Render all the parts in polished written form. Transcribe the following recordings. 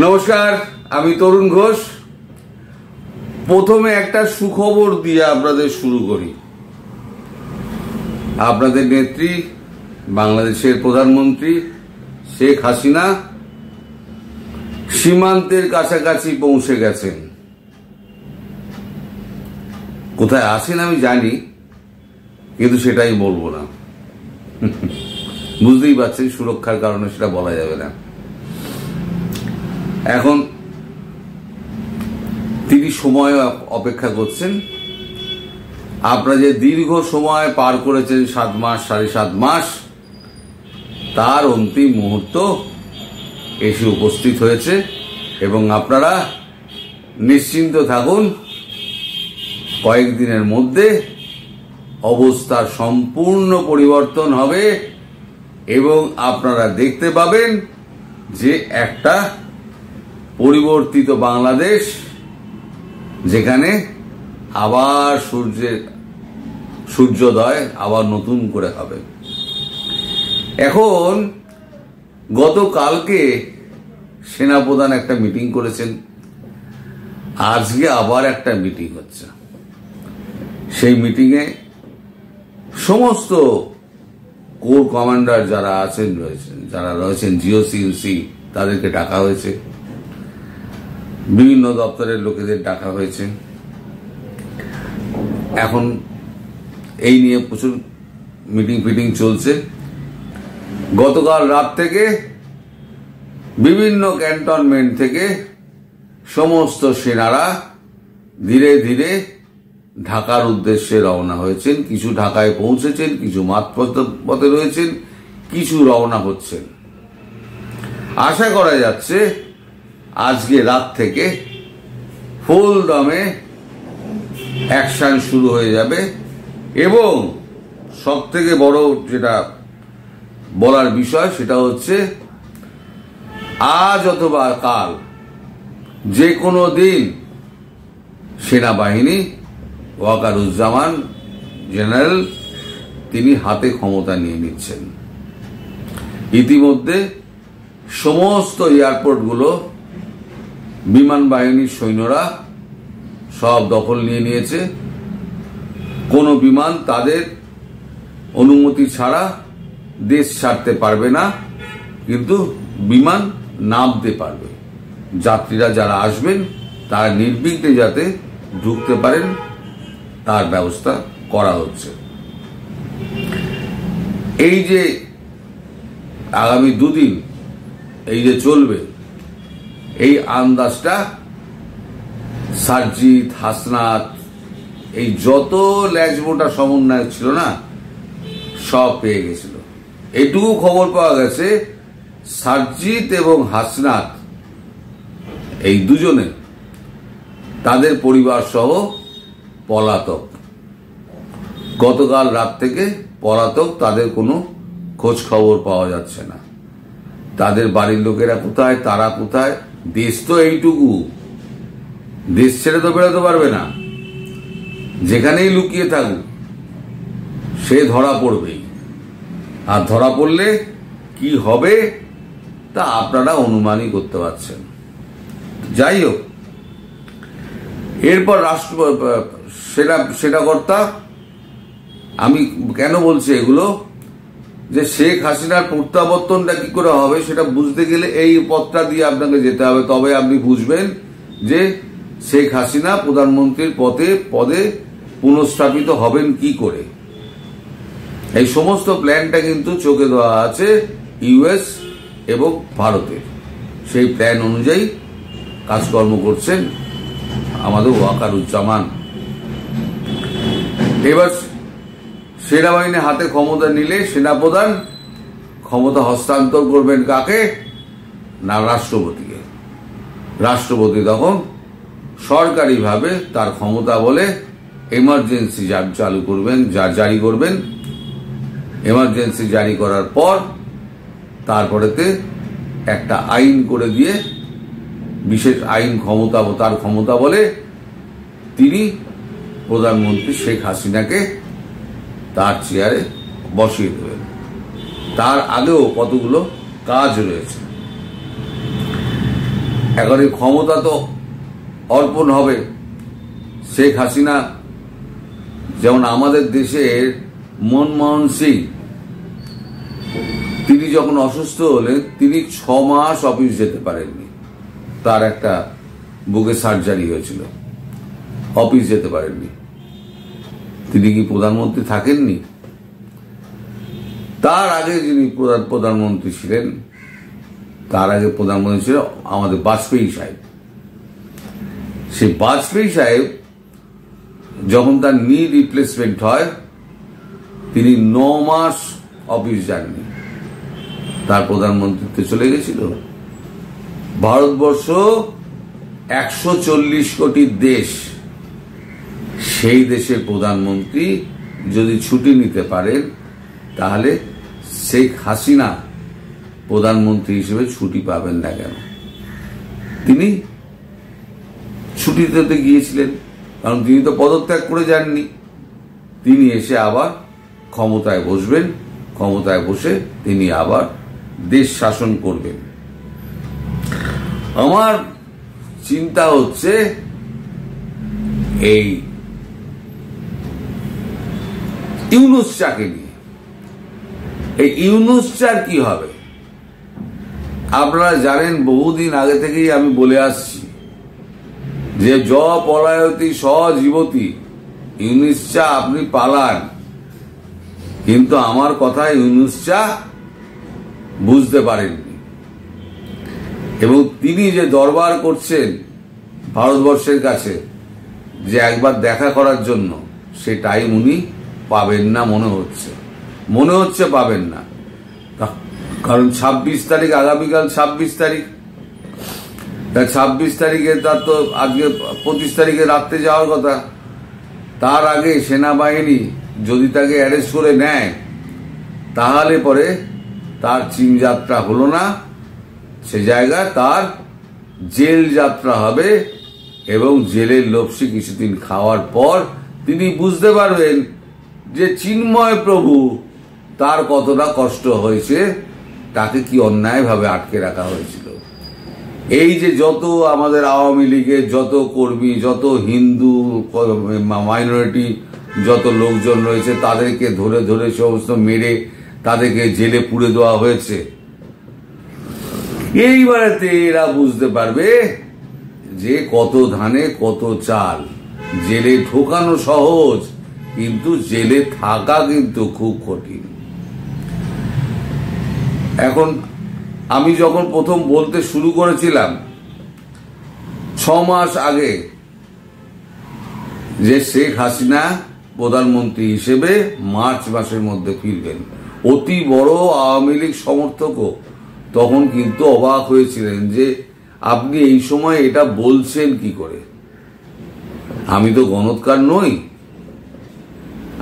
নমস্কার, আমি তরুণ ঘোষ। প্রথমে একটা সুখবর দিয়ে আপনাদের শুরু করি। আপনাদের নেত্রী, বাংলাদেশের প্রধানমন্ত্রী শেখ হাসিনা সীমান্তের কাছাকাছি পৌঁছে গেছেন। কোথায় আছেন আমি জানি, কিন্তু সেটাই বলবো না। বুঝতেই পারছেন, সুরক্ষার কারণে সেটা বলা যাবে না। এখন তিনি সময় অপেক্ষা করছেন। আপনারা যে দীর্ঘ সময় পার করেছেন, 7 মাস, 7.5 মাস, তার অন্তিম মুহূর্ত এসে উপস্থিত হয়েছে এবং আপনারা নিশ্চিন্ত থাকুন, কয়েকদিনের মধ্যে অবস্থার সম্পূর্ণ পরিবর্তন হবে এবং আপনারা দেখতে পাবেন যে একটা পরিবর্তিত বাংলাদেশ, যেখানে আবার সূর্যোদয় আবার নতুন করে হবে। এখন গতকালকে সেনাপ্রধান একটা মিটিং করেছেন, আজকে আবার একটা মিটিং হচ্ছে। সেই মিটিংয়ে সমস্ত কোর কমান্ডার যারা রয়েছেন জিওসিএনসি, তাদেরকে ডাকা হয়েছে, বিভিন্ন দপ্তরের লোকেদের ডাকা হয়েছে। এখন এই নিয়ে প্রচুর মিটিং চলছে। গতকাল রাত থেকে বিভিন্ন ক্যান্টনমেন্ট থেকে সমস্ত সেনারা ধীরে ধীরে ঢাকার উদ্দেশ্যে রওনা হয়েছেন। কিছু ঢাকায় পৌঁছেছেন, কিছু মাঝপথে রয়েছেন, কিছু রওনা হচ্ছেন। আশা করা যাচ্ছে আজকে রাত থেকে ফুল দমে অ্যাকশন শুরু হয়ে যাবে এবং সব থেকে বড় যেটা বলার বিষয় সেটা হচ্ছে, আজ অথবা কাল যে কোনো দিন সেনাবাহিনী ওয়াকারুজ্জামান জেনারেল তিনি হাতে ক্ষমতা নিয়ে নিচ্ছেন। ইতিমধ্যে সমস্ত এয়ারপোর্টগুলো বিমান বাহিনীর সৈন্যরা সব দখল নিয়ে নিয়েছে। কোনো বিমান তাদের অনুমতি ছাড়া দেশ ছাড়তে পারবে না, কিন্তু বিমান নামতে পারবে। যাত্রীরা যারা আসবেন তারা নির্বিঘ্নে যাতে ঢুকতে পারেন তার ব্যবস্থা করা হচ্ছে। এই যে আগামী 2 দিন এই যে চলবে, এই আন্দাজটা সারজিৎ, হাসনাত, এই যত ল্যাজবোটা সমন্বয় ছিল না, সব পেয়ে গেছিল। এটুকু খবর পাওয়া গেছে, সারজিৎ এবং হাসনাত এই দুজনে তাদের পরিবার সহ পলাতক। গতকাল রাত থেকে পলাতক, তাদের কোনো খোঁজ খবর পাওয়া যাচ্ছে না। তাদের বাড়ির লোকেরা কোথায়, তারা কোথায়? দেশ তো এইটুকু, দেশ ছেড়ে তো বেরোতে পারবে না। যেখানেই লুকিয়ে থাকুক সে ধরা পড়বেই, আর ধরা পড়লে কি হবে তা আপনারা অনুমানই করতে পারছেন। যাই হোক, এরপর সেনাকর্তা, আমি কেন বলছি এগুলো, যে শেখ হাসিনার প্রত্যাবর্তনটা কি করে হবে সেটা বুঝতে গেলে এই পথটা দিয়ে আপনাকে যেতে হবে। তবে আপনি বুঝবেন যে শেখ হাসিনা প্রধানমন্ত্রীর পদে পুনঃস্থাপিত হবেন কি করে। এই সমস্ত প্ল্যানটা কিন্তু চোখে দেওয়া আছে ইউএস এবং ভারতের। সেই প্ল্যান অনুযায়ী কাজকর্ম করছেন আমাদের ওয়াকারুজ্জামান। এবার সেনাবাহিনী হাতে ক্ষমতা নিলে সেনাপ্রধান ক্ষমতা হস্তান্তর করবেন কাকে? না, রাষ্ট্রপতিকে। রাষ্ট্রপতি তখন সরকারিভাবে তার ক্ষমতা বলে এমার্জেন্সি জারি করবেন। এমার্জেন্সি জারি করার পর তারপরেতে একটা আইন করে দিয়ে, বিশেষ আইন তার ক্ষমতা বলে তিনি প্রধানমন্ত্রী শেখ হাসিনাকে তার চেয়ারে বসিয়ে দেবেন। তার আগেও কতগুলো কাজ রয়েছে। এখন এই ক্ষমতা তো অর্পণ হবে। শেখ হাসিনা যেমন আমাদের দেশের মনমোহন সিং, তিনি যখন অসুস্থ হলেন তিনি 6 মাস অফিস যেতে পারেননি। তার একটা বুকে সার্জারি হয়েছিল, অফিস যেতে পারেননি। তিনি কি প্রধানমন্ত্রী থাকেননি? তার আগে যিনি প্রধানমন্ত্রী ছিলেন, তার আগে প্রধানমন্ত্রী ছিল আমাদের বাজপেয়ী সাহেব। সেই বাজপেয়ী সাহেব যখন তার নি রিপ্লেসমেন্ট হয়, তিনি 9 মাস অফিস যাননি, তার প্রধানমন্ত্রীত্বে চলে গেছিল। ভারতবর্ষ 140 কোটির দেশ, সেই দেশের প্রধানমন্ত্রী যদি ছুটি নিতে পারেন, তাহলে শেখ হাসিনা প্রধানমন্ত্রী হিসেবে ছুটি পাবেন না কেন? তিনি ছুটিতে গিয়েছিলেন, কারণ তিনি তো পদত্যাগ করে যাননি। তিনি এসে আবার ক্ষমতায় বসবেন, ক্ষমতায় বসে তিনি আবার দেশ শাসন করবেন। আমার চিন্তা হচ্ছে এই ইউনূস চাকে নিয়ে। এই ইউনূস চার কি হবে? আপনারা জানেন, বহুদিন আগে থেকেই আমি বলে আসছি যে য পলায়তি স জীবতি, ইউনূস চা আপনি পালান। কিন্তু আমার কথা ইউনূস চা বুঝতে পারেননি, এবং তিনি যে দরবার করছেন ভারতবর্ষের কাছে যে একবার দেখা করার জন্য, সে টাইম উনি পাবেন না মনে হচ্ছে পাবেন না। কারণ 26 তারিখ, আগামীকাল 26 তারিখ, 26 তারিখে তার তো আজকে 25 তারিখে রাত্রে যাওয়ার কথা। তার আগে সেনাবাহিনী যদি তাকে অ্যারেস্ট করে নেয়, তাহলে পরে তার চীন যাত্রা হলো না, সে জায়গায় তার জেল যাত্রা হবে, এবং জেলের লপসি কিছুদিন খাওয়ার পর তিনি বুঝতে পারবেন যে চিন্ময় প্রভু তার কতটা কষ্ট হয়েছে, তাকে কি অন্যায়ভাবে আটকে রাখা হয়েছিল। এই যে যত আমাদের আওয়ামী লীগের যত কর্মী, যত হিন্দু মাইনরিটি যত লোকজন রয়েছে, তাদেরকে ধরে ধরে সমস্ত মেরে তাদেরকে জেলে পুরে দেওয়া হয়েছে। এইবারেতে এরা বুঝতে পারবে যে কত ধানে কত চাল। জেলে ঢোকানো সহজ, কিন্তু জেলে থাকা কিন্তু খুব কঠিন। এখন আমি যখন প্রথম বলতে শুরু করেছিলাম 6 মাস আগে যে শেখ হাসিনা প্রধানমন্ত্রী হিসেবে মার্চ মাসের মধ্যে ফিরবেন, অতি বড় আওয়ামী লীগ সমর্থকও তখন কিন্তু অবাক হয়েছিলেন যে আপনি এই সময় এটা বলছেন কি করে। আমি তো গণৎকার নই,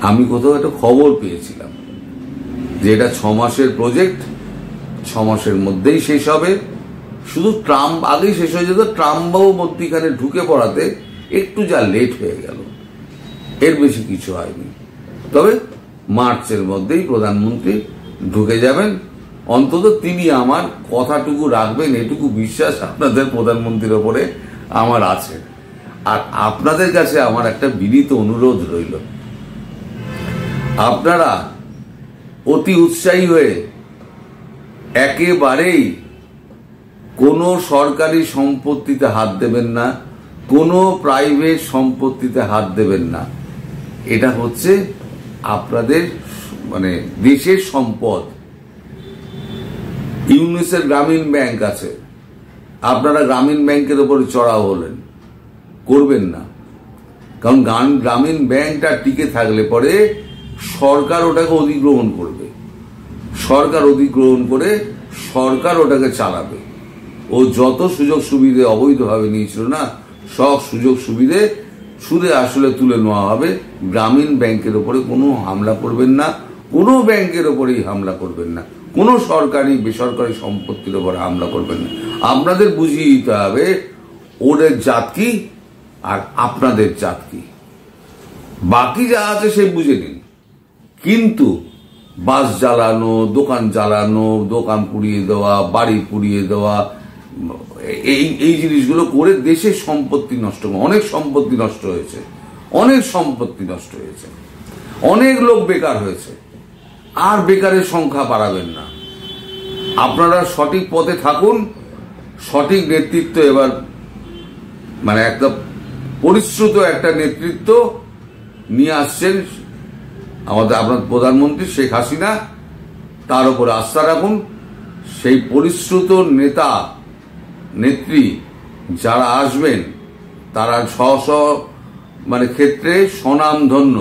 আমি কোথাও একটা খবর পেয়েছিলাম যে এটা 6 মাসের প্রজেক্ট, 6 মাসের মধ্যেই শেষ হবে। শুধু ট্রাম্প আগেই শেষ হয়ে যেত, ট্রাম্পবাবু মধ্যিখানে ঢুকে পড়াতে একটু যা লেট হয়ে গেল, এর বেশি কিছু হয়নি। তবে মার্চের মধ্যেই প্রধানমন্ত্রী ঢুকে যাবেন, অন্তত তিনি আমার কথাটুকু রাখবেন, এটুকু বিশ্বাস আপনাদের প্রধানমন্ত্রীর ওপরে আমার আছে। আর আপনাদের কাছে আমার একটা বিনীত অনুরোধ রইল, আপনারা অতি উৎসাহী হয়ে একেবারেই কোনো সরকারি সম্পত্তিতে হাত দেবেন না, কোনো প্রাইভেট সম্পত্তিতে হাত দেবেন না। এটা হচ্ছে আপনাদের দেশের সম্পদ। ইউনিসের গ্রামীণ ব্যাংক আছে, আপনারা গ্রামীণ ব্যাংকের উপরে চড়াও হলেন, করবেন না। কারণ গ্রামীণ ব্যাংকটা টিকে থাকলে পরে সরকার ওটাকে অধিগ্রহণ করবে, সরকার অধিগ্রহণ করে সরকার ওটাকে চালাবে। ও যত সুযোগ সুবিধে অবৈধভাবে নিয়েছিল না, সব সুযোগ সুবিধে সুদে আসলে তুলে নেওয়া হবে। গ্রামীণ ব্যাংকের উপরে কোনো হামলা করবেন না, কোনো ব্যাংকের উপরেই হামলা করবেন না, কোনো সরকারি বেসরকারি সম্পত্তির উপরে হামলা করবেন না। আপনাদের বুঝিয়ে দিতে হবে ওদের জাত কি আর আপনাদের জাত কি। বাকি যা আছে সে বুঝে নিন, কিন্তু বাস জ্বালানো, দোকান জ্বালানো, দোকান পুড়িয়ে দেওয়া, বাড়ি পুড়িয়ে দেওয়া, এই জিনিসগুলো করে দেশের সম্পত্তি নষ্ট, অনেক সম্পত্তি নষ্ট হয়েছে, অনেক সম্পত্তি নষ্ট হয়েছে, অনেক লোক বেকার হয়েছে। আর বেকারের সংখ্যা বাড়াবেন না। আপনারা সঠিক পথে থাকুন। সঠিক নেতৃত্ব এবার মানে একটা পরিশ্রুত একটা নেতৃত্ব নিয়ে আসছেন আপনার প্রধানমন্ত্রী শেখ হাসিনা। তার উপরে আস্থা রাখুন। সেই পরিশ্রুত নেতা নেত্রী যারা আসবেন তারা মানে ক্ষেত্রে স্বনামধন্য,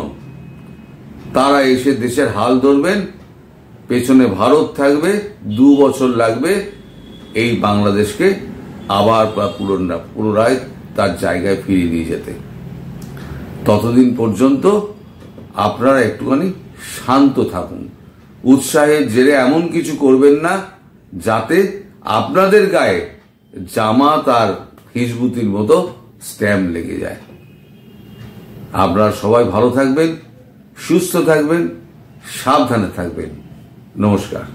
তারা এসে দেশের হাল ধরবেন। পেছনে ভারত থাকবে। 2 বছর লাগবে এই বাংলাদেশকে আবার পুনরায় তার জায়গায় ফিরিয়ে নিয়ে যেতে। ততদিন পর্যন্ত আপনারা একটুখানি শান্ত থাকুন। উৎসাহের জেরে এমন কিছু করবেন না যাতে আপনাদের গায়ে জামাত আর হিজবুতির মতো স্ট্যাম্প লেগে যায়। আপনারা সবাই ভালো থাকবেন, সুস্থ থাকবেন, সাবধানে থাকবেন। নমস্কার।